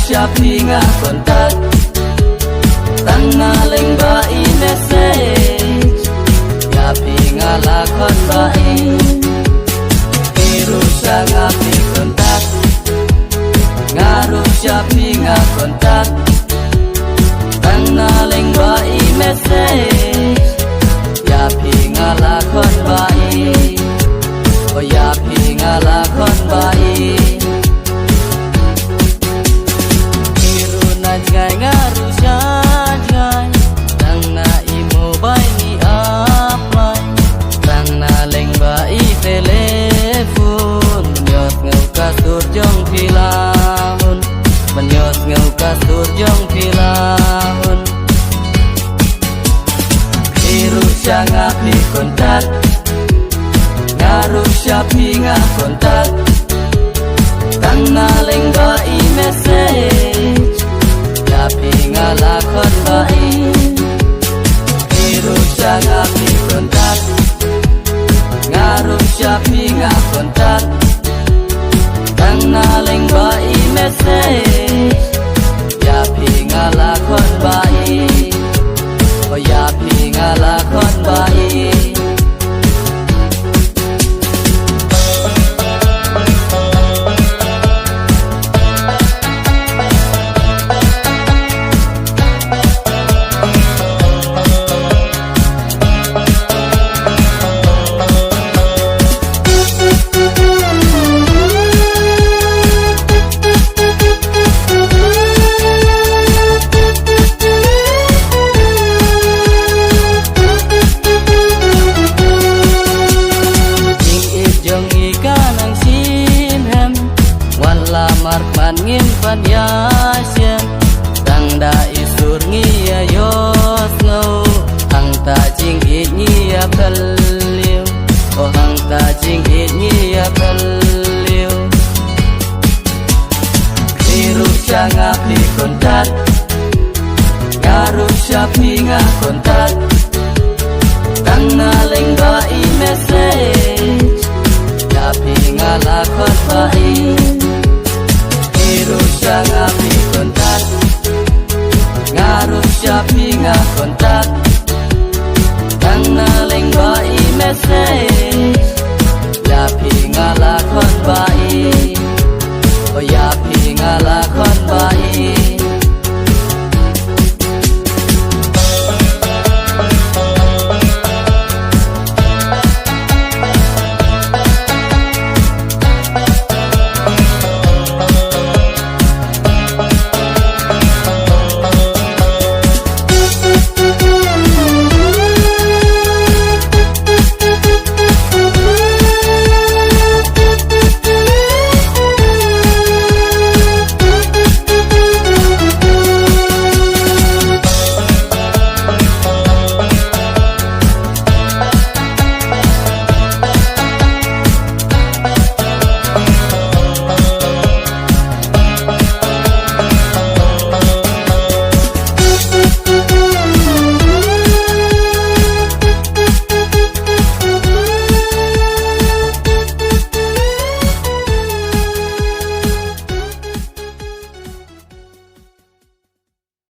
siapi nga kontak tang ngaling bai message yapi nga lakon bai biru sangapi kontak ngaruh siapi nga kontak tang ngaling bai message yapi nga lakon bai oh yapi nga lakon bai ngai ngaruh jangai tang na i-mobile ni apply tang na leng bai telepon menyot ngau kasur jong pilahun menyot ngau kasur jong pilahun biru sangapi kontak ngaruh siapi nga kontak tang na leng bai message yapi nga lakon bai biru sangapi kontak ngaruh siapi nga kontak tang naling bai message yapi nga lakon bai oh yapi nga lakon bai marman ngin padiasyen tang da isur ngia yos ngau hang ta jing it ngia beliu oh hang ta jing it ngia beliu biru sangapi kontak ngaruh siapi nga kontak tang naling bai message yapi nga lakon bai biru sangapi kontak ngaruh siapi nga kontak tang naling bai message yapi nga lakon